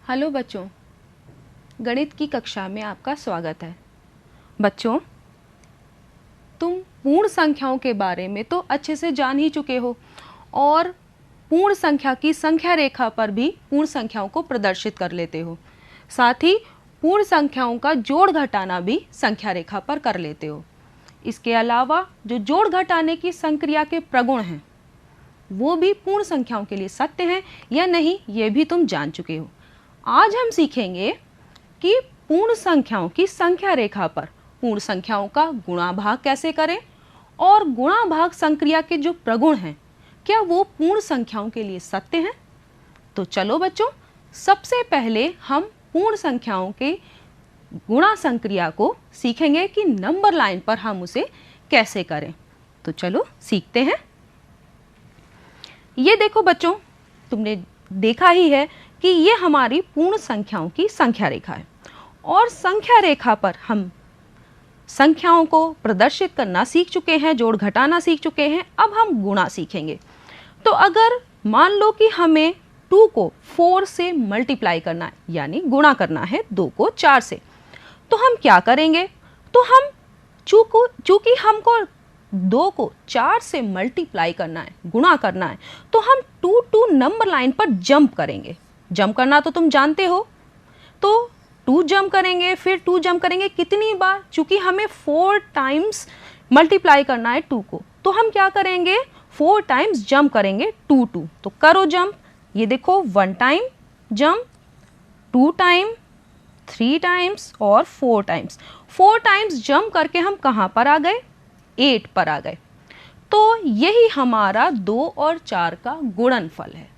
Hello बच्चों, गणित की कक्षा में आपका स्वागत है। बच्चों, तुम पूर्ण संख्याओं के बारे में तो अच्छे से जान ही चुके हो और पूर्ण संख्या की संख्या रेखा पर भी पूर्ण संख्याओं को प्रदर्शित कर लेते हो। साथ ही पूर्ण संख्याओं का जोड़ घटाना भी संख्या रेखा पर कर लेते हो। इसके अलावा जो जोड़ घटाने की संक्रिया के प्रगुण हैं वो भी पूर्ण संख्याओं के लिए सत्य हैं या नहीं, ये भी तुम जान चुके हो। आज हम सीखेंगे कि पूर्ण संख्याओं की संख्या रेखा पर पूर्ण संख्याओं का गुणा भाग कैसे करें और गुणा भाग संक्रिया के जो प्रगुण हैं क्या वो पूर्ण संख्याओं के लिए सत्य हैं। तो चलो बच्चों, सबसे पहले हम पूर्ण संख्याओं के गुणा संक्रिया को सीखेंगे कि नंबर लाइन पर हम उसे कैसे करें। तो चलो सीखते हैं। ये देखो बच्चों, तुमने देखा ही है कि ये हमारी पूर्ण संख्याओं की संख्या रेखा है और संख्या रेखा पर हम संख्याओं को प्रदर्शित करना सीख चुके हैं, जोड़ घटाना सीख चुके हैं। अब हम गुणा सीखेंगे। तो अगर मान लो कि हमें 2 को 4 से मल्टीप्लाई करना है, यानी गुणा करना है 2 को 4 से, तो हम क्या करेंगे? तो हम चूंकि हमको 2 को 4 से मल्टीप्लाई करना है, गुणा करना है, तो हम 2 नंबर लाइन पर जंप करेंगे। जंप करना तो तुम जानते हो, तो 2 जंप करेंगे, फिर 2 जंप करेंगे। कितनी बार? चूंकि हमें 4 टाइम्स मल्टीप्लाई करना है 2 को, तो हम क्या करेंगे? 4 टाइम्स जंप करेंगे 2 तो करो जंप। ये देखो 1 टाइम जंप, 2 टाइम, 3 टाइम्स और 4 टाइम्स। 4 टाइम्स जंप करके हम कहाँ पर आ गए? 8 पर आ गए। तो यही हमारा 2 और 4 का गुणनफल है।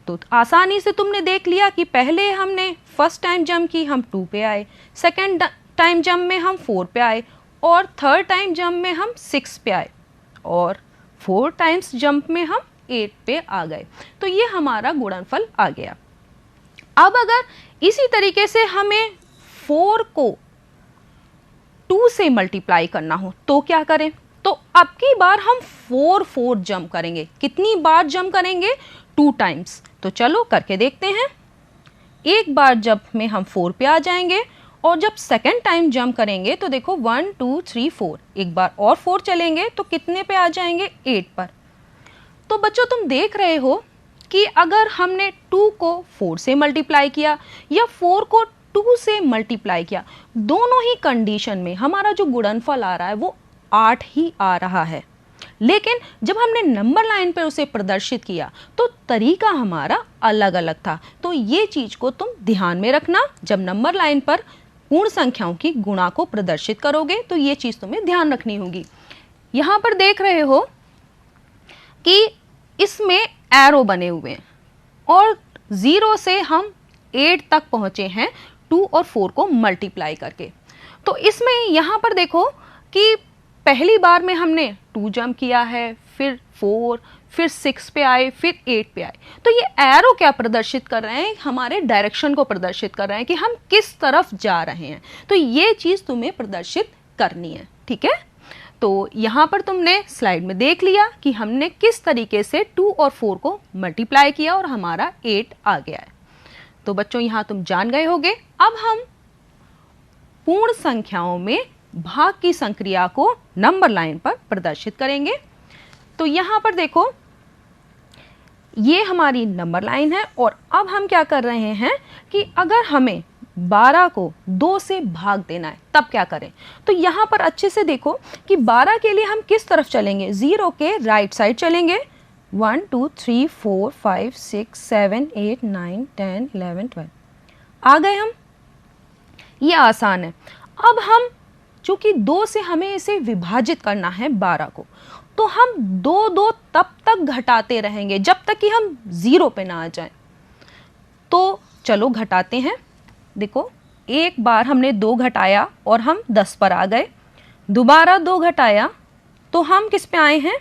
तो आसानी से तुमने देख लिया कि पहले हमने फर्स्ट टाइम जंप की, हम 2 पे आए, सेकेंड टाइम जंप में हम 4 पे आए और थर्ड टाइम जंप में हम 6 पे आए और 4 टाइम्स जंप में हम 8 पे आ गए। तो ये हमारा गुणनफल आ गया। अब अगर इसी तरीके से हमें 4 को 2 से मल्टीप्लाई करना हो तो क्या करें? तो अब की बार हम 4 जंप करेंगे। कितनी बार जंप करेंगे? 2 टाइम्स। तो चलो करके देखते हैं। एक बार जंप में हम 4 पे आ जाएंगे और जब सेकेंड टाइम जंप करेंगे तो देखो 1 2 3 4, एक बार और 4 चलेंगे तो कितने पे आ जाएंगे? 8 पर। तो बच्चों, तुम देख रहे हो कि अगर हमने 2 को 4 से मल्टीप्लाई किया या 4 को 2 से मल्टीप्लाई किया, दोनों ही कंडीशन में हमारा जो गुणनफल आ रहा है वो 8 ही आ रहा है। लेकिन जब हमने नंबर लाइन पर उसे प्रदर्शित किया तो तरीका हमारा अलग अलग था। तो ये चीज को तुम ध्यान में रखना। जब नंबर लाइन पर पूर्ण संख्याओं की गुणा को प्रदर्शित करोगे तो ये चीज तुम्हें ध्यान रखनी होगी। यहां पर देख रहे हो कि इसमें एरो बने हुए हैं और 0 से हम 8 तक पहुंचे हैं 2 और 4 को मल्टीप्लाई करके। तो इसमें यहां पर देखो कि पहली बार में हमने 2 जंप किया है, फिर 4, फिर 6 पे आए, फिर 8 पे आए। तो ये एरो क्या प्रदर्शित कर रहे हैं? हमारे डायरेक्शन को प्रदर्शित कर रहे हैं कि हम किस तरफ जा रहे हैं। तो ये चीज तुम्हें प्रदर्शित करनी है, ठीक है? तो यहाँ पर तुमने स्लाइड में देख लिया कि हमने किस तरीके से 2 और 4 को मल्टीप्लाई किया और हमारा 8 आ गया है। तो बच्चों, यहाँ तुम जान गए होगे। अब हम पूर्ण संख्याओं में भाग की संक्रिया को नंबर लाइन पर प्रदर्शित करेंगे। तो यहां पर देखो, ये हमारी नंबर लाइन है और अब हम क्या कर रहे हैं कि अगर हमें 12 को 2 से भाग देना है तब क्या करें? तो यहां पर अच्छे से देखो कि 12 के लिए हम किस तरफ चलेंगे? 0 के राइट साइड चलेंगे। 1 2 3 4 5 6 7 8 9 10 11 12 आ गए हम। ये आसान है। अब हम चूंकि 2 से हमें इसे विभाजित करना है 12 को, तो हम 2 तब तक घटाते रहेंगे जब तक कि हम 0 पे ना आ जाएं। तो चलो घटाते हैं। देखो, एक बार हमने 2 घटाया और हम 10 पर आ गए। दोबारा 2 घटाया तो हम किस पे आए हैं?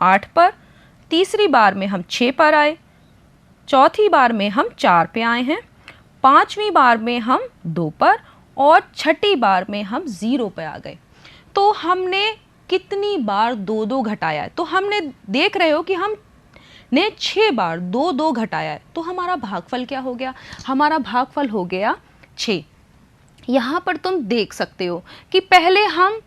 8 पर। तीसरी बार में हम 6 पर आए। चौथी बार में हम 4 पे आए हैं। पांचवी बार में हम 2 पर और छठी बार में हम 0 पे आ गए। तो हमने कितनी बार 2 घटाया है? तो हमने देख रहे हो कि हम ने 6 बार 2 2 घटाया है, तो हमारा भागफल क्या हो गया? हमारा भागफल हो गया 6। यहाँ पर तुम देख सकते हो कि पहले हम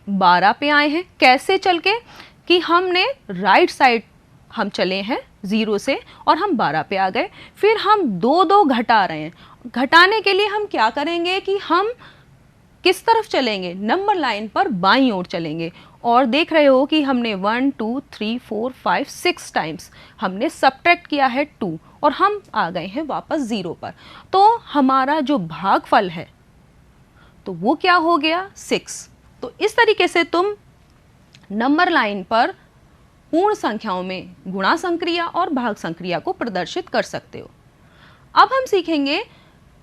12 पे आए हैं, कैसे चल के कि हमने राइट साइड हम चले हैं 0 से और हम 12 पे आ गए, फिर हम 2 2 घटा रहे हैं। घटाने के लिए हम क्या करेंगे कि हम किस तरफ चलेंगे? नंबर लाइन पर बाईं ओर चलेंगे और देख रहे हो कि हमने 1 2 3 4 5 6 टाइम्स हमने सब्ट्रैक्ट किया है 2 और हम आ गए हैं वापस 0 पर। तो हमारा जो भागफल है तो वो क्या हो गया? 6। तो इस तरीके से तुम नंबर लाइन पर पूर्ण संख्याओं में गुणा संक्रिया और भाग संक्रिया को प्रदर्शित कर सकते हो। अब हम सीखेंगे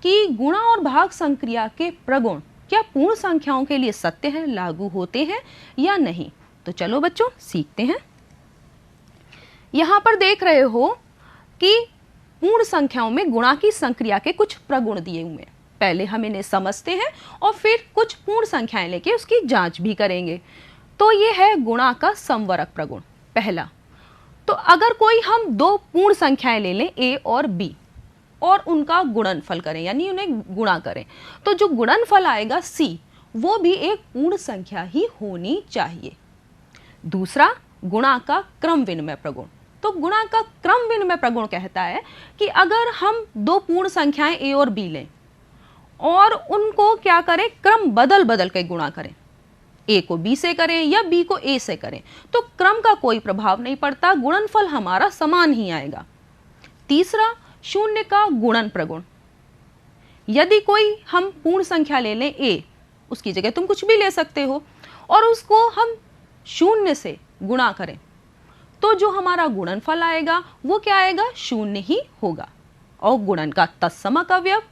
कि गुणा और भाग संक्रिया के प्रगुण क्या पूर्ण संख्याओं के लिए सत्य हैं, लागू होते हैं या नहीं। तो चलो बच्चों सीखते हैं। यहां पर देख रहे हो कि पूर्ण संख्याओं में गुणा की संक्रिया के कुछ प्रगुण दिए हुए हैं। पहले हम इन्हें समझते हैं और फिर कुछ पूर्ण संख्याएं लेके उसकी जांच भी करेंगे। तो ये है गुणा का समवरक प्रगुण। पहला, तो अगर कोई हम 2 पूर्ण संख्याएं ले लें a और b और उनका गुणनफल करें यानी उन्हें गुणा करें, तो जो गुणनफल आएगा c वो भी एक पूर्ण संख्या ही होनी चाहिए। दूसरा, गुणा का क्रम विनिमय प्रगुण। तो गुणा का क्रम विनिमय प्रगुण कहता है कि अगर हम 2 पूर्ण संख्याएं a और b लें और उनको क्या करें? क्रम बदल बदल के गुणा करें। a को b से करें या b को a से करें तो क्रम का कोई प्रभाव नहीं पड़ता, गुणनफल हमारा समान ही आएगा। तीसरा, शून्य का गुणन प्रगुण। यदि कोई हम पूर्ण संख्या ले लें a, उसकी जगह तुम कुछ भी ले सकते हो, और उसको हम शून्य से गुणा करें तो जो हमारा गुणनफल आएगा वो क्या आएगा? शून्य ही होगा। और गुणन का तत्समक अवयव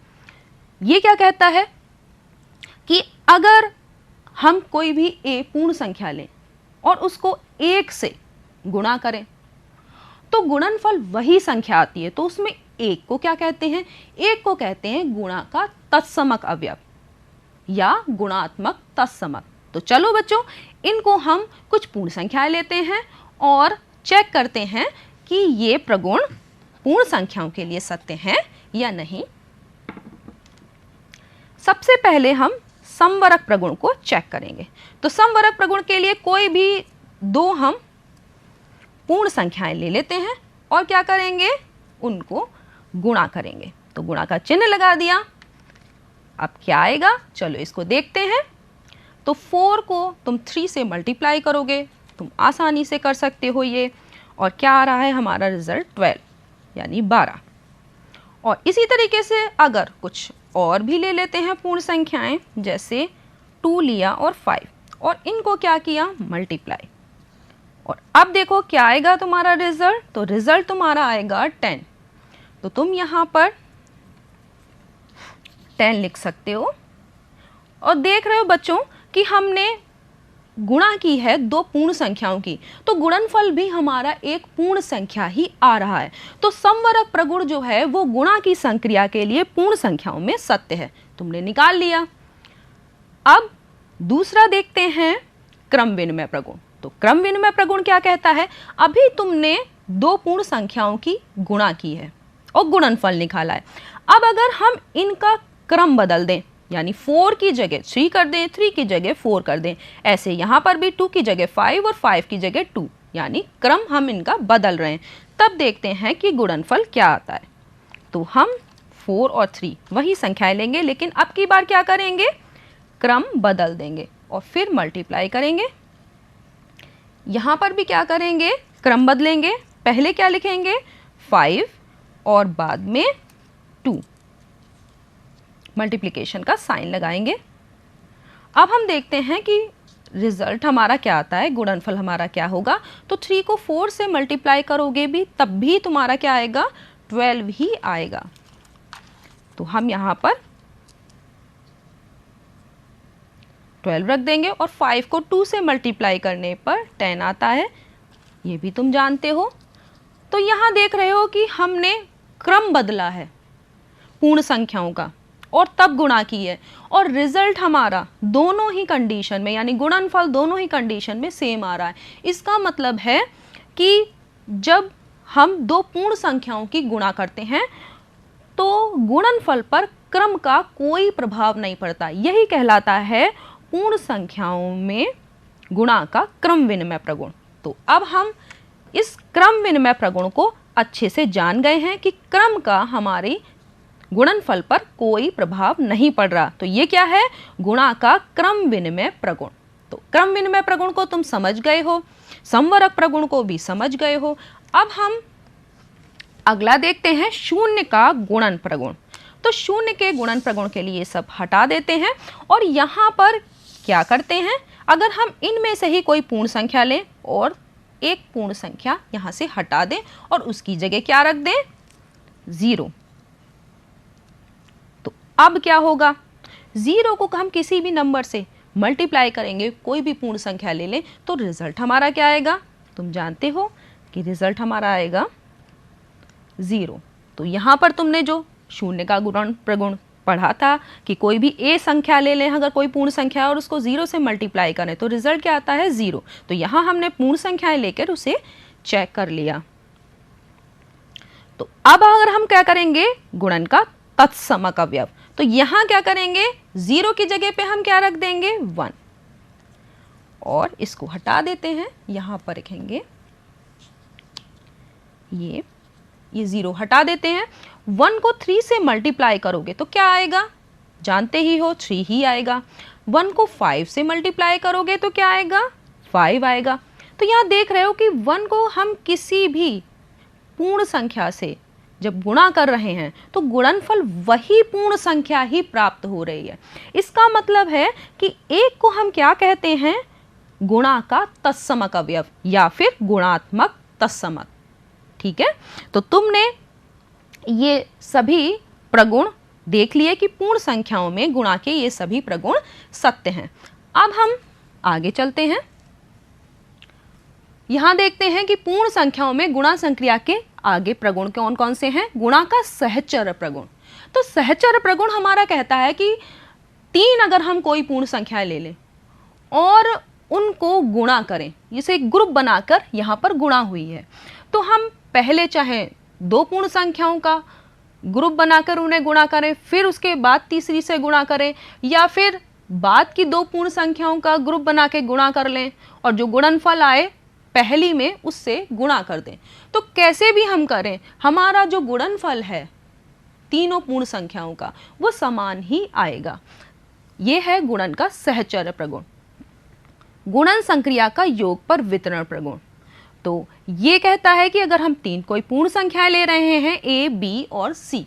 ये क्या कहता है कि अगर हम कोई भी a पूर्ण संख्या लें और उसको 1 से गुणा करें तो गुणनफल वही संख्या आती है, तो उसमें 1 को क्या कहते हैं? 1 को कहते हैं गुणा का तत्समक अवयव या गुणात्मक तत्समक। तो चलो बच्चों, इनको हम कुछ पूर्ण संख्याएं लेते हैं और चेक करते हैं कि ये प्रगुण पूर्ण संख्याओं के लिए सत्य हैं या नहीं। सबसे पहले हम समवरक प्रगुण को चेक करेंगे। तो समवरक प्रगुण के लिए कोई भी 2 हम पूर्ण संख्याएं ले लेते हैं और क्या करेंगे? उनको गुणा करेंगे। तो गुणा का चिन्ह लगा दिया। अब क्या आएगा? चलो इसको देखते हैं। तो 4 को तुम 3 से मल्टीप्लाई करोगे, तुम आसानी से कर सकते हो ये, और क्या आ रहा है हमारा रिजल्ट? 12 यानी 12। और इसी तरीके से अगर कुछ और भी ले लेते हैं पूर्ण संख्याएं, जैसे 2 लिया और 5 और इनको क्या किया? मल्टीप्लाई। और अब देखो क्या आएगा तुम्हारा रिजल्ट? तो रिजल्ट तुम्हारा आएगा 10। तो तुम यहाँ पर 10 लिख सकते हो। और देख रहे हो बच्चों कि हमने गुणा की है 2 पूर्ण संख्याओं की, तो गुणनफल भी हमारा एक पूर्ण संख्या ही आ रहा है। तो समवरक प्रगुण जो है वो गुणा की संक्रिया के लिए पूर्ण संख्याओं में सत्य है। तुमने निकाल लिया। अब दूसरा देखते हैं क्रम विनिमय प्रगुण। तो क्रम विनिमय प्रगुण क्या कहता है? अभी तुमने 2 पूर्ण संख्याओं की गुणा की है और गुणनफल निकाला है। अब अगर हम इनका क्रम बदल दें, यानी 4 की जगह 3 कर दें, 3 की जगह 4 कर दें, ऐसे यहाँ पर भी 2 की जगह 5 और 5 की जगह 2, यानी क्रम हम इनका बदल रहे हैं, तब देखते हैं कि गुणनफल क्या आता है। तो हम 4 और 3 वही संख्याएं लेंगे, लेकिन अब की बार क्या करेंगे? क्रम बदल देंगे और फिर मल्टीप्लाई करेंगे। यहाँ पर भी क्या करेंगे? क्रम बदलेंगे। पहले क्या लिखेंगे? 5 और बाद में 2, मल्टीप्लिकेशन का साइन लगाएंगे। अब हम देखते हैं कि रिजल्ट हमारा क्या आता है, गुणनफल हमारा क्या होगा। तो 3 को 4 से मल्टीप्लाई करोगे भी तब भी तुम्हारा क्या आएगा? 12 ही आएगा। तो हम यहाँ पर 12 रख देंगे और 5 को 2 से मल्टीप्लाई करने पर 10 आता है, ये भी तुम जानते हो। तो यहाँ देख रहे हो कि हमने क्रम बदला है पूर्ण संख्याओं का और तब गुणा की है, और रिजल्ट हमारा दोनों ही कंडीशन में, यानी गुणनफल दोनों ही कंडीशन में सेम आ रहा है। इसका मतलब है कि जब हम दो पूर्ण संख्याओं की गुणा करते हैं तो गुणनफल पर क्रम का कोई प्रभाव नहीं पड़ता। यही कहलाता है पूर्ण संख्याओं में गुणा का क्रम विनिमय प्रगुण। तो अब हम इस क्रम विनिमय प्रगुण को अच्छे से जान गए हैं कि क्रम का हमारी गुणनफल पर कोई प्रभाव नहीं पड़ रहा। तो ये क्या है? गुणा का क्रम विनिमय प्रगुण। तो क्रम विनिमय प्रगुण को तुम समझ गए हो, संवरक प्रगुण को भी समझ गए हो। अब हम अगला देखते हैं शून्य का गुणन प्रगुण। तो शून्य के गुणन प्रगुण के लिए सब हटा देते हैं और यहाँ पर क्या करते हैं, अगर हम इनमें से ही कोई पूर्ण संख्या लें और एक पूर्ण संख्या यहाँ से हटा दें और उसकी जगह क्या रख दें? 0। तो अब क्या होगा? 0 को हम किसी भी नंबर से मल्टीप्लाई करेंगे, कोई भी पूर्ण संख्या ले लें, तो रिजल्ट हमारा क्या आएगा? तुम जानते हो कि रिजल्ट हमारा आएगा 0। तो यहाँ पर तुमने जो शून्य का गुणन प्रगुण पढ़ा था कि कोई भी ए संख्या ले लें, अगर कोई पूर्ण संख्या है और उसको 0 से मल्टीप्लाई करें तो रिजल्ट क्या आता है? 0। तो यहाँ हमने पूर्ण संख्याएं लेकर उसे चेक कर लिया। तो अब अगर हम क्या करेंगे? गुणन का तत्समक अवयव। तो यहाँ क्या करेंगे? 0 की जगह पे हम क्या रख देंगे? 1 और इसको हटा देते हैं। यहाँ पर लिखेंगे ये 0 हटा देते हैं। 1 को 3 से मल्टीप्लाई करोगे तो क्या आएगा? जानते ही हो 3 ही आएगा। 1 को 5 से मल्टीप्लाई करोगे तो क्या आएगा? 5 आएगा। तो यहाँ देख रहे हो कि 1 को हम किसी भी पूर्ण संख्या से जब गुणा कर रहे हैं तो गुणनफल वही पूर्ण संख्या ही प्राप्त हो रही है। इसका मतलब है कि एक को हम क्या कहते हैं? गुणा का तत्समक अवयव या फिर गुणात्मक तत्समक। ठीक है, तो तुमने ये सभी प्रगुण देख लिए कि पूर्ण संख्याओं में गुणा के ये सभी प्रगुण सत्य हैं। अब हम आगे चलते हैं। यहां देखते हैं कि पूर्ण संख्याओं में गुणा संक्रिया के आगे प्रगुण कौन कौन से हैं? गुणा का सहचर प्रगुण। तो सहचर प्रगुण हमारा कहता है कि 3 अगर हम कोई पूर्ण संख्याएं ले लें और उनको गुणा करें, जिसे एक ग्रुप बनाकर यहाँ पर गुणा हुई है, तो हम पहले चाहे 2 पूर्ण संख्याओं का ग्रुप बनाकर उन्हें गुणा करें, फिर उसके बाद तीसरी से गुणा करें, या फिर बाद की 2 पूर्ण संख्याओं का ग्रुप बना के गुणा कर लें और जो गुणनफल आए पहली में उससे गुणा कर दें। तो कैसे भी हम करें, हमारा जो गुणनफल है तीनों पूर्ण संख्याओं का वो समान ही आएगा। ये है गुणन का सहचर प्रगुण। गुणन संक्रिया का योग पर वितरण प्रगुण। तो ये कहता है कि अगर हम 3 कोई पूर्ण संख्याएं ले रहे हैं A, B और C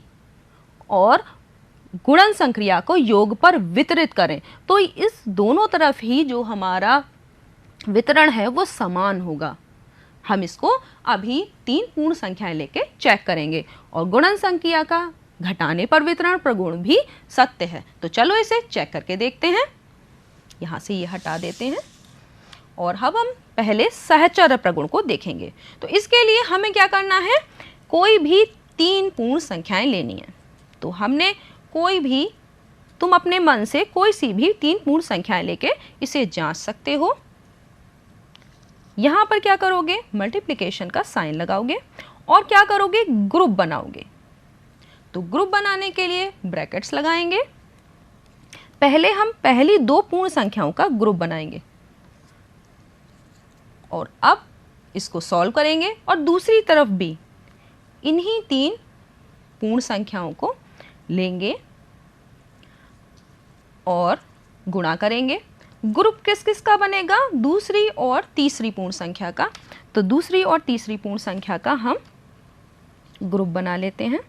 और गुणन संक्रिया को योग पर वितरित करें तो इस दोनों तरफ ही जो हमारा वितरण है वो समान होगा। हम इसको अभी 3 पूर्ण संख्याएं लेके चेक करेंगे और गुणन संक्रिया का घटाने पर वितरण प्रगुण भी सत्य है। तो चलो इसे चेक करके देखते हैं। यहाँ से ये हटा देते हैं और अब हम पहले सहचर प्रगुण को देखेंगे। तो इसके लिए हमें क्या करना है? कोई भी 3 पूर्ण संख्याएं लेनी है। तो हमने कोई भी, तुम अपने मन से कोई सी भी 3 पूर्ण संख्याएं लेके इसे जांच सकते हो। यहाँ पर क्या करोगे? मल्टीप्लिकेशन का साइन लगाओगे और क्या करोगे? ग्रुप बनाओगे। तो ग्रुप बनाने के लिए ब्रैकेट्स लगाएंगे। पहले हम पहली 2 पूर्ण संख्याओं का ग्रुप बनाएंगे और अब इसको सॉल्व करेंगे और दूसरी तरफ भी इन्हीं 3 पूर्ण संख्याओं को लेंगे और गुणा करेंगे। ग्रुप किस किस का बनेगा? दूसरी और तीसरी पूर्ण संख्या का। तो दूसरी और तीसरी पूर्ण संख्या का हम ग्रुप बना लेते हैं।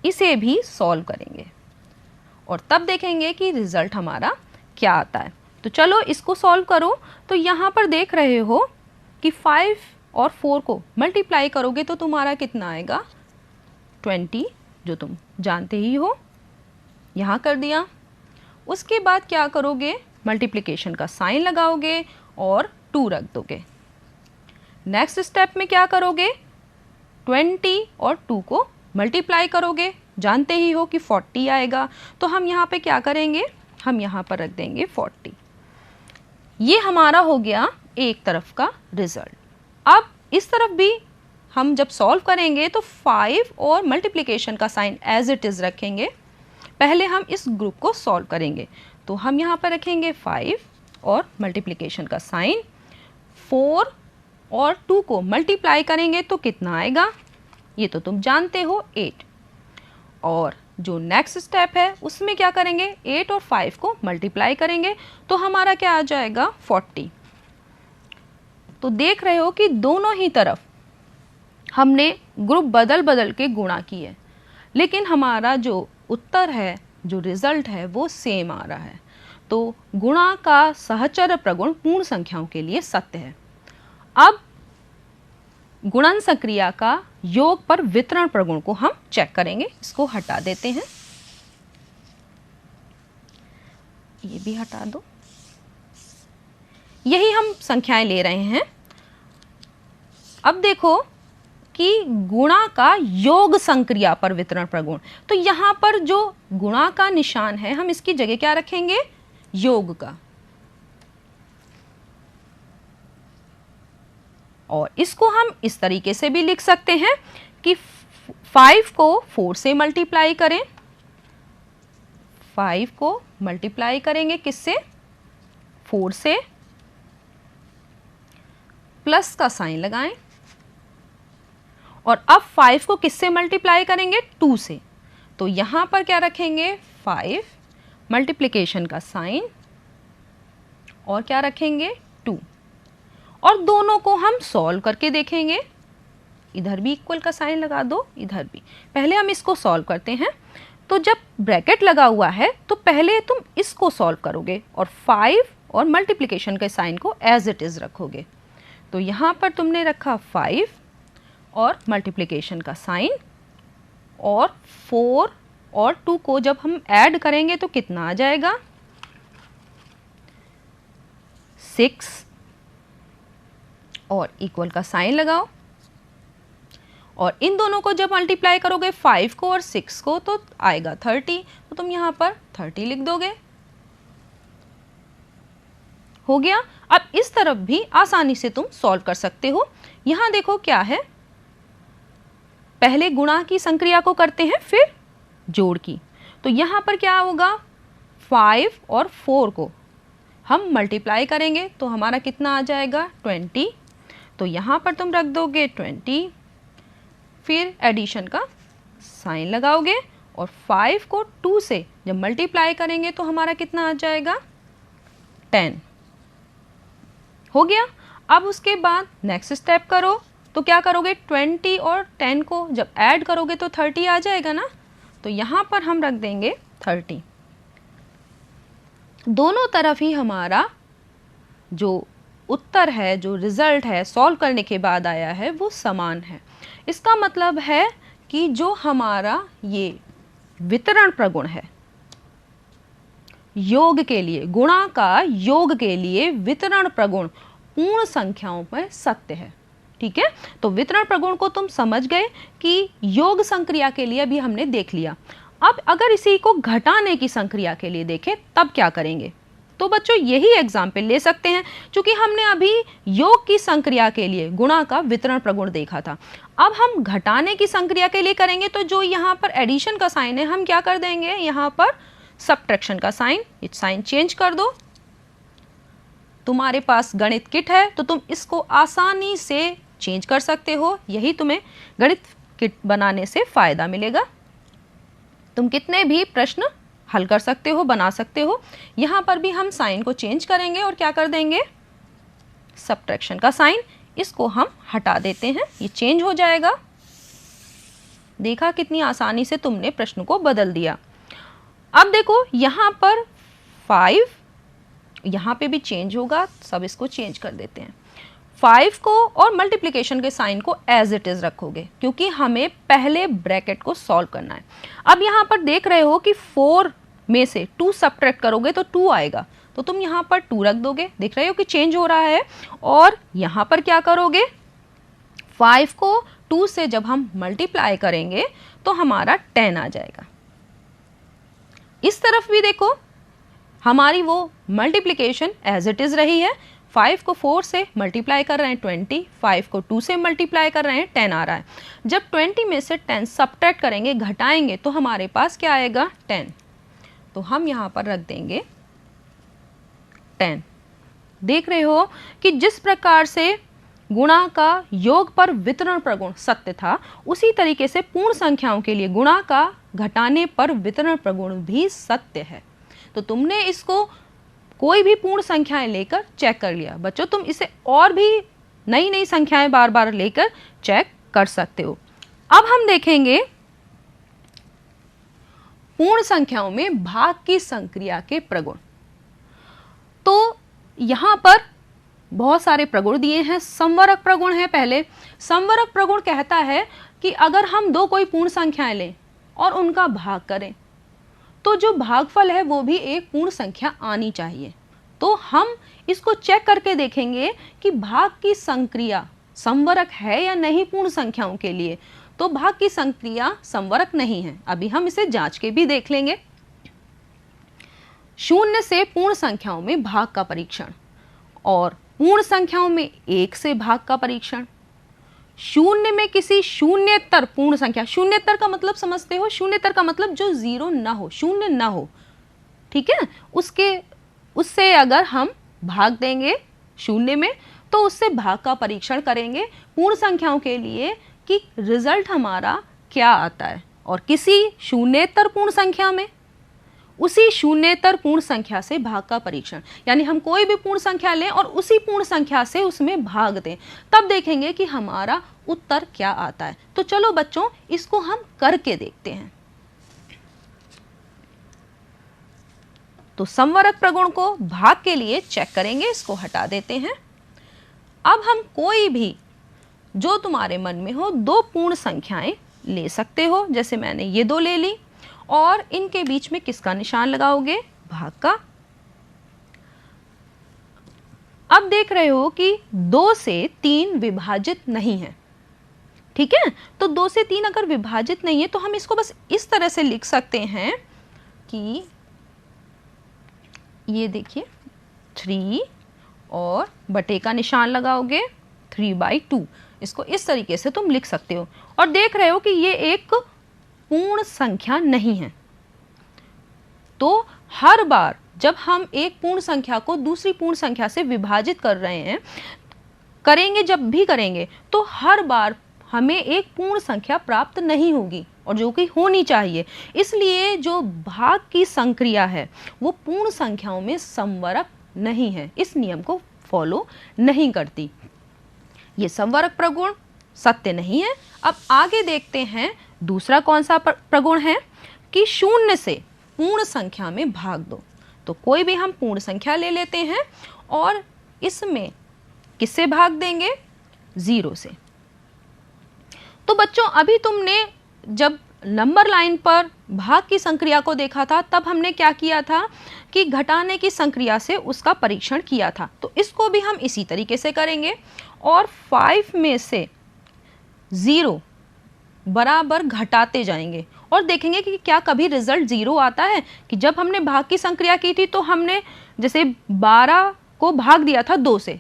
इसे भी सॉल्व करेंगे और तब देखेंगे कि रिजल्ट हमारा क्या आता है। तो चलो इसको सॉल्व करो। तो यहाँ पर देख रहे हो कि 5 और 4 को मल्टीप्लाई करोगे तो तुम्हारा कितना आएगा? 20, जो तुम जानते ही हो। यहाँ कर दिया। उसके बाद क्या करोगे? मल्टीप्लिकेशन का साइन लगाओगे और 2 रख दोगे। नेक्स्ट स्टेप में क्या करोगे? 20 और 2 को मल्टीप्लाई करोगे, जानते ही हो कि 40 आएगा। तो हम यहाँ पे क्या करेंगे? हम यहाँ पर रख देंगे 40। ये हमारा हो गया एक तरफ का रिजल्ट। अब इस तरफ भी हम जब सॉल्व करेंगे तो 5 और मल्टीप्लिकेशन का साइन एज इट इज़ रखेंगे। पहले हम इस ग्रुप को सॉल्व करेंगे, तो हम यहाँ पर रखेंगे 5 और मल्टीप्लिकेशन का साइन, 4 और 2 को मल्टीप्लाई करेंगे तो कितना आएगा, ये तो तुम जानते हो 8। और जो नेक्स्ट स्टेप है उसमें क्या करेंगे, 8 और 5 को मल्टीप्लाई करेंगे तो हमारा क्या आ जाएगा 40। तो देख रहे हो कि दोनों ही तरफ हमने ग्रुप बदल बदल के गुणा किए, लेकिन हमारा जो उत्तर है, जो रिजल्ट है वो सेम आ रहा है। तो गुणा का सहचर प्रगुण पूर्ण संख्याओं के लिए सत्य है। अब गुणन सक्रिया का योग पर वितरण प्रगुण को हम चेक करेंगे। इसको हटा देते हैं, ये भी हटा दो। यही हम संख्याएं ले रहे हैं। अब देखो कि गुणा का योग संक्रिया पर वितरण प्रगुण, तो यहां पर जो गुणा का निशान है हम इसकी जगह क्या रखेंगे, योग का। और इसको हम इस तरीके से भी लिख सकते हैं कि 5 को 4 से मल्टीप्लाई करें, 5 को मल्टीप्लाई करेंगे किससे, 4 से, प्लस का साइन लगाएं, और अब 5 को किससे मल्टीप्लाई करेंगे, 2 से। तो यहां पर क्या रखेंगे, 5 मल्टीप्लिकेशन का साइन और क्या रखेंगे 2, और दोनों को हम सॉल्व करके देखेंगे। इधर भी इक्वल का साइन लगा दो, इधर भी। पहले हम इसको सॉल्व करते हैं। तो जब ब्रैकेट लगा हुआ है तो पहले तुम इसको सॉल्व करोगे और 5 और मल्टीप्लिकेशन के साइन को एज इट इज रखोगे। तो यहाँ पर तुमने रखा 5 और मल्टीप्लिकेशन का साइन, और 4 और 2 को जब हम ऐड करेंगे तो कितना आ जाएगा, 6, और इक्वल का साइन लगाओ, और इन दोनों को जब मल्टीप्लाई करोगे 5 को और 6 को तो आएगा 30। तो तुम यहां पर 30 लिख दोगे। हो गया। अब इस तरफ भी आसानी से तुम सॉल्व कर सकते हो। यहां देखो क्या है, पहले गुणा की संक्रिया को करते हैं फिर जोड़ की। तो यहां पर क्या होगा, 5 और 4 को हम मल्टीप्लाई करेंगे तो हमारा कितना आ जाएगा 20। तो यहाँ पर तुम रख दोगे 20, फिर एडिशन का साइन लगाओगे, और 5 को 2 से जब मल्टीप्लाई करेंगे तो हमारा कितना आ जाएगा 10। हो गया। अब उसके बाद नेक्स्ट स्टेप करो, तो क्या करोगे, 20 और 10 को जब ऐड करोगे तो 30 आ जाएगा ना। तो यहाँ पर हम रख देंगे 30। दोनों तरफ ही हमारा जो उत्तर है, जो रिजल्ट है सॉल्व करने के बाद आया है वो समान है। इसका मतलब है कि जो हमारा ये वितरण प्रगुण है, योग के लिए, गुणा का योग के लिए वितरण प्रगुण पूर्ण संख्याओं में सत्य है। ठीक है, तो वितरण प्रगुण को तुम समझ गए कि योग संक्रिया के लिए भी हमने देख लिया। अब अगर इसी को घटाने की संक्रिया के लिए देखें तब क्या करेंगे, तो बच्चों यही एग्जाम्पल ले सकते हैं। क्योंकि हमने अभी योग की संक्रिया के लिए गुणा का वितरण प्रगुण देखा था, अब हम घटाने की संक्रिया के लिए करेंगे। तो जो यहाँ पर एडिशन का साइन है हम क्या कर देंगे, यहाँ पर सब्ट्रैक्शन का साइन, इस साइन चेंज कर दो। तुम्हारे पास गणित किट है तो तुम इसको आसानी से चेंज कर सकते हो, यही तुम्हें गणित किट बनाने से फायदा मिलेगा। तुम कितने भी प्रश्न हल कर सकते हो, बना सकते हो। यहाँ पर भी हम साइन को चेंज करेंगे और क्या कर देंगे, सब्ट्रैक्शन का साइन, इसको हम हटा देते हैं, ये चेंज हो जाएगा। देखा कितनी आसानी से तुमने प्रश्न को बदल दिया। अब देखो यहाँ पर 5, यहाँ पे भी चेंज होगा, सब इसको चेंज कर देते हैं। 5 को और मल्टीप्लिकेशन के साइन को एज इट इज रखोगे क्योंकि हमें पहले ब्रैकेट को सॉल्व करना है। अब यहाँ पर देख रहे हो कि 4 में से 2 सब्ट्रैक्ट करोगे तो 2 आएगा, तो तुम यहाँ पर 2 रख दोगे। देख रहे हो कि चेंज हो रहा है। और यहाँ पर क्या करोगे, 5 को 2 से जब हम मल्टीप्लाई करेंगे तो हमारा 10 आ जाएगा। इस तरफ भी देखो हमारी वो मल्टीप्लिकेशन एज इट इज रही है, 5 को 4 से मल्टीप्लाई कर रहे हैं 20, 5 को 2 से मल्टीप्लाई कर रहे हैं 10 आ रहा है। जब 20 में से 10 सब्ट्रैक्ट करेंगे, घटाएंगे, तो हमारे पास क्या आएगा 10। तो हम यहाँ पर रख देंगे 10। देख रहे हो कि जिस प्रकार से गुणा का योग पर वितरण प्रगुण सत्य था, उसी तरीके से पूर्ण संख्याओं के लिए गुणा का घटाने पर वितरण प्रगुण भी सत्य है। तो तुमने इसको कोई भी पूर्ण संख्याएं लेकर चेक कर लिया। बच्चों तुम इसे और भी नई नई संख्याएं बार बार लेकर चेक कर सकते हो। अब हम देखेंगे पूर्ण संख्याओं में भाग की संक्रिया के प्रगुण। तो यहां पर बहुत सारे प्रगुण दिए हैं। संवरक प्रगुण है पहले। संवरक प्रगुण कहता है कि अगर हम दो कोई पूर्ण संख्याएं लें और उनका भाग करें, तो जो भागफल है वो भी एक पूर्ण संख्या आनी चाहिए। तो हम इसको चेक करके देखेंगे कि भाग की संक्रिया संवरक है या नहीं पूर्ण संख्याओं के लिए। तो भाग की संक्रिया संवरक नहीं है। अभी हम इसे जांच के भी देख लेंगे। शून्य से पूर्ण संख्याओं में भाग का परीक्षण और पूर्ण संख्याओं में 1 से भाग का परीक्षण। शून्य में किसी शून्येतर पूर्ण संख्या, शून्येतर का मतलब समझते हो, शून्येतर का मतलब जो जीरो ना हो, शून्य ना हो, ठीक है, उससे अगर हम भाग देंगे शून्य में, तो उससे भाग का परीक्षण करेंगे पूर्ण संख्याओं के लिए कि रिजल्ट हमारा क्या आता है। और किसी शून्येतर पूर्ण संख्या में उसी शून्येतर पूर्ण संख्या से भाग का परीक्षण, यानी हम कोई भी पूर्ण संख्या लें और उसी पूर्ण संख्या से उसमें भाग दें, तब देखेंगे कि हमारा उत्तर क्या आता है। तो चलो बच्चों इसको हम करके देखते हैं। तो संवरक प्रगुण को भाग के लिए चेक करेंगे, इसको हटा देते हैं। अब हम कोई भी जो तुम्हारे मन में हो दो पूर्ण संख्याएं ले सकते हो। जैसे मैंने ये दो ले ली और इनके बीच में किसका निशान लगाओगे? भाग का। अब देख रहे हो कि 2 से 3 विभाजित नहीं है, ठीक है। तो 2 से 3 अगर विभाजित नहीं है तो हम इसको बस इस तरह से लिख सकते हैं कि ये देखिए 3 और बटे का निशान लगाओगे 3/2। इसको इस तरीके से तुम लिख सकते हो और देख रहे हो कि ये एक पूर्ण संख्या नहीं है। तो हर बार जब हम एक पूर्ण संख्या को दूसरी पूर्ण संख्या से विभाजित कर रहे हैं, करेंगे, जब भी करेंगे, तो हर बार हमें एक पूर्ण संख्या प्राप्त नहीं होगी, और जो कि होनी चाहिए। इसलिए जो भाग की संक्रिया है वो पूर्ण संख्याओं में संवरक नहीं है, इस नियम को फॉलो नहीं करती। ये संवरक प्रगुण सत्य नहीं है। अब आगे देखते हैं दूसरा कौन सा प्रगुण है कि शून्य से पूर्ण संख्या में भाग दो। तो कोई भी हम पूर्ण संख्या ले लेते हैं और इसमें किससे भाग देंगे? 0 से। तो बच्चों अभी तुमने जब नंबर लाइन पर भाग की संक्रिया को देखा था, तब हमने क्या किया था कि घटाने की संक्रिया से उसका परीक्षण किया था। तो इसको भी हम इसी तरीके से करेंगे और 5 में से 0 बराबर घटाते जाएंगे और देखेंगे कि क्या कभी रिजल्ट 0 आता है। कि जब हमने भाग की संक्रिया की थी तो हमने जैसे 12 को भाग दिया था 2 से,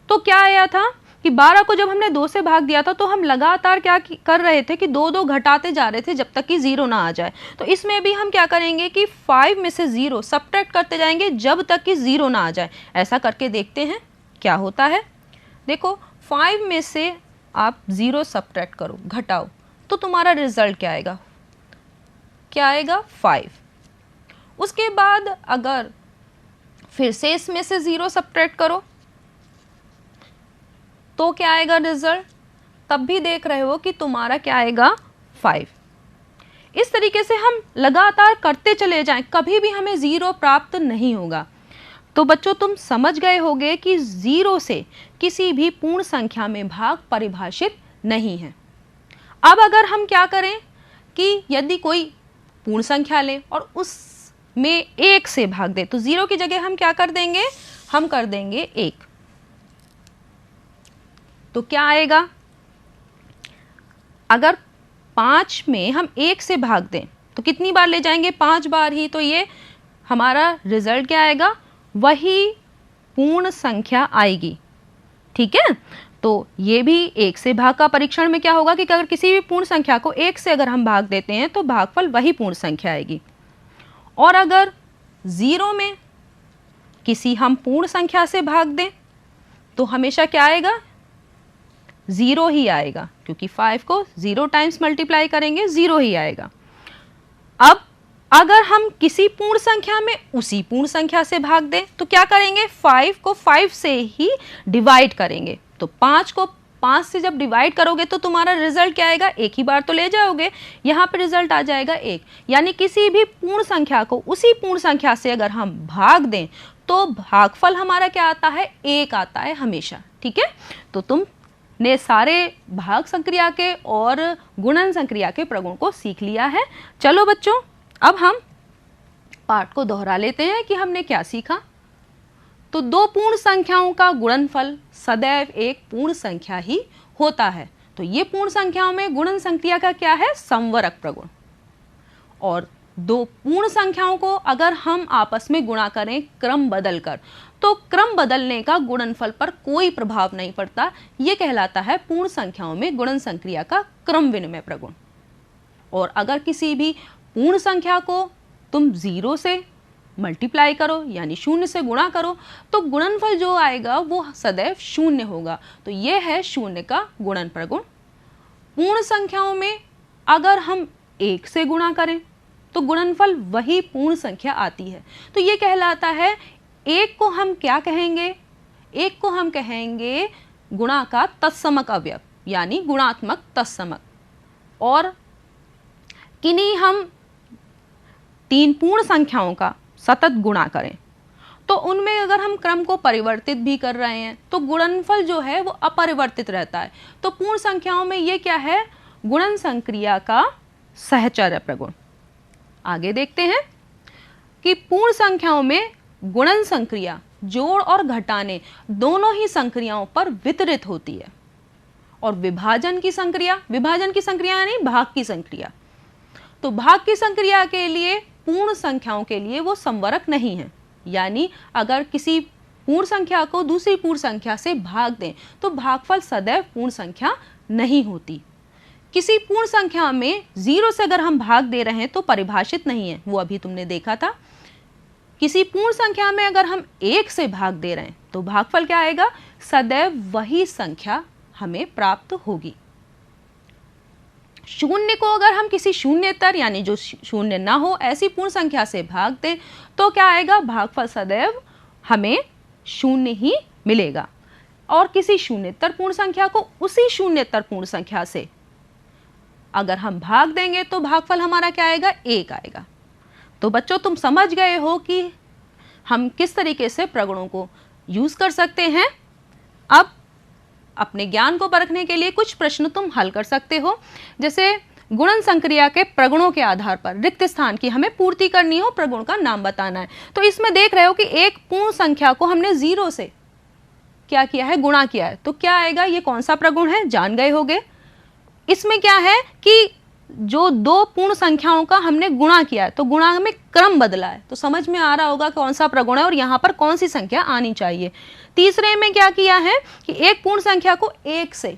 तो क्या आया था कि 12 को जब हमने 2 से भाग दिया था तो हम लगातार क्या कर रहे थे कि 2 घटाते जा रहे थे जब तक कि 0 ना आ जाए। तो इसमें भी हम क्या करेंगे कि 5 में से 0 सब्ट्रैक्ट करते जाएंगे जब तक कि 0 ना आ जाए। ऐसा करके देखते हैं क्या होता है। देखो 5 में से आप 0 सब्ट्रैक्ट करो, घटाओ, तो तुम्हारा रिजल्ट क्या आएगा? क्या आएगा? 5। उसके बाद अगर फिर से इसमें से 0 सब्ट्रैक्ट करो तो क्या आएगा रिजल्ट? तब भी देख रहे हो कि तुम्हारा क्या आएगा? 5। इस तरीके से हम लगातार करते चले जाएं, कभी भी हमें 0 प्राप्त नहीं होगा। तो बच्चों तुम समझ गए होंगे कि 0 से किसी भी पूर्ण संख्या में भाग परिभाषित नहीं है। अब अगर हम क्या करें कि यदि कोई पूर्ण संख्या लें और उसमें 1 से भाग दे, तो 0 की जगह हम क्या कर देंगे? हम कर देंगे 1। तो क्या आएगा? अगर 5 में हम 1 से भाग दें तो कितनी बार ले जाएंगे? 5 बार ही। तो ये हमारा रिजल्ट क्या आएगा? वही पूर्ण संख्या आएगी। ठीक है, तो ये भी 1 से भाग का परीक्षण में क्या होगा कि अगर किसी भी पूर्ण संख्या को 1 से अगर हम भाग देते हैं तो भागफल वही पूर्ण संख्या आएगी। और अगर 0 में किसी हम पूर्ण संख्या से भाग दें तो हमेशा क्या आएगा, 0 ही आएगा, क्योंकि 5 को 0 टाइम्स मल्टीप्लाई करेंगे 0 ही आएगा। अब अगर हम किसी पूर्ण संख्या में उसी पूर्ण संख्या से भाग दें तो क्या करेंगे, 5 को 5 से ही डिवाइड करेंगे। तो 5 को 5 से जब डिवाइड करोगे तो तुम्हारा रिजल्ट क्या आएगा, एक ही बार तो ले जाओगे, यहाँ पे रिजल्ट आ जाएगा 1। यानी किसी भी पूर्ण संख्या को उसी पूर्ण संख्या से अगर हम भाग दें तो भागफल हमारा क्या आता है, 1 आता है हमेशा। ठीक है, तो तुमने सारे भाग संक्रिया के और गुणन संक्रिया के प्रगुण को सीख लिया है। चलो बच्चों, अब हम पाठ को दोहरा लेते हैं कि हमने क्या सीखा। तो दो पूर्ण संख्याओं का गुणनफल सदैव एक पूर्ण संख्या ही होता है। तो ये पूर्ण संख्याओं में गुणन संक्रिया का क्या है, समवरक प्रगुण। और दो पूर्ण संख्याओं को अगर हम आपस में गुणा करें क्रम बदलकर तो क्रम बदलने का गुणनफल पर कोई प्रभाव नहीं पड़ता। ये कहलाता है पूर्ण संख्याओं में गुणन संक्रिया का क्रम विनिमय प्रगुण। और अगर किसी भी पूर्ण संख्या को तुम 0 से मल्टीप्लाई करो यानी 0 से गुणा करो तो गुणनफल जो आएगा वो सदैव 0 होगा। तो ये है 0 का गुणन प्रगुण। पूर्ण संख्याओं में अगर हम 1 से गुणा करें तो गुणनफल वही पूर्ण संख्या आती है। तो ये कहलाता है, 1 को हम क्या कहेंगे, 1 को हम कहेंगे गुणा का तत्समक अवयव यानी गुणात्मक तत्समक। और किन्हीं हम 3 पूर्ण संख्याओं का सतत गुणा करें तो उनमें अगर हम क्रम को परिवर्तित भी कर रहे हैं तो गुणनफल जो है वो अपरिवर्तित रहता है। तो पूर्ण संख्याओं में ये क्या है, गुणन संक्रिया का सहचर्य प्रगुण। आगे देखते हैं कि पूर्ण संख्याओं में गुणन संक्रिया जोड़ और घटाने दोनों ही संक्रियाओं पर वितरित होती है। और विभाजन की संक्रिया यानी भाग की संक्रिया, तो भाग की संक्रिया के लिए पूर्ण संख्याओं के लिए वो समवरक नहीं है। यानी अगर किसी पूर्ण संख्या को दूसरी पूर्ण संख्या से भाग दें तो भागफल सदैव पूर्ण संख्या नहीं होती। किसी पूर्ण संख्या में 0 से अगर हम भाग दे रहे हैं तो परिभाषित नहीं है, वो अभी तुमने देखा था। किसी पूर्ण संख्या में अगर हम 1 से भाग दे रहे हैं तो भागफल क्या आएगा, सदैव वही संख्या हमें प्राप्त होगी। 0 को अगर हम किसी शून्येतर यानी जो 0 ना हो ऐसी पूर्ण संख्या से भाग दें तो क्या आएगा, भागफल सदैव हमें 0 ही मिलेगा। और किसी शून्येतर पूर्ण संख्या को उसी शून्येतर पूर्ण संख्या से अगर हम भाग देंगे तो भागफल हमारा क्या आएगा, 1 आएगा। तो बच्चों तुम समझ गए हो कि हम किस तरीके से प्रगुणों को यूज कर सकते हैं। अब अपने ज्ञान को परखने के लिए कुछ प्रश्न तुम हल कर सकते हो। जैसे गुणन संक्रिया के प्रगुणों के आधार पर रिक्त स्थान की हमें पूर्ति करनी हो, प्रगुण का नाम बताना है। तो इसमें देख रहे हो कि एक पूर्ण संख्या को हमने 0 से क्या किया है, गुणा किया है। तो क्या आएगा, ये कौन सा प्रगुण है, जान गए होगे। इसमें क्या है कि जो दो पूर्ण संख्याओं का हमने गुणा किया है तो गुणा में क्रम बदला है। तो समझ में आ रहा होगा कौन सा प्रगुण है और यहाँ पर कौन सी संख्या आनी चाहिए। तीसरे में क्या किया है कि एक पूर्ण संख्या को 1 से,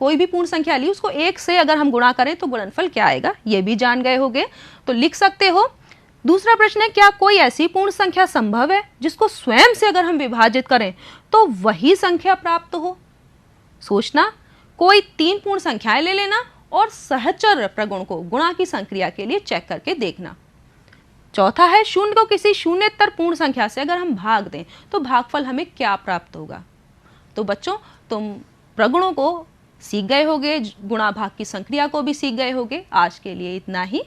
कोई भी पूर्ण संख्या ली उसको 1 से अगर हम गुणा करें तो गुणनफल क्या आएगा, ये भी जान गए होगे। तो लिख सकते हो। दूसरा प्रश्न है, क्या कोई ऐसी पूर्ण संख्या संभव है जिसको स्वयं से अगर हम विभाजित करें तो वही संख्या प्राप्त हो। सोचना, कोई 3 पूर्ण संख्याएं ले लेना और सहचर प्रगुण को गुणा की संक्रिया के लिए चेक करके देखना। चौथा है, 0 को किसी शून्येतर पूर्ण संख्या से अगर हम भाग दें तो भागफल हमें क्या प्राप्त होगा। तो बच्चों तुम प्रगुणों को सीख गए होगे, गुणा भाग की संक्रिया को भी सीख गए होगे। आज के लिए इतना ही।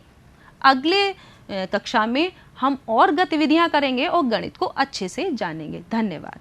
अगले कक्षा में हम और गतिविधियां करेंगे और गणित को अच्छे से जानेंगे। धन्यवाद।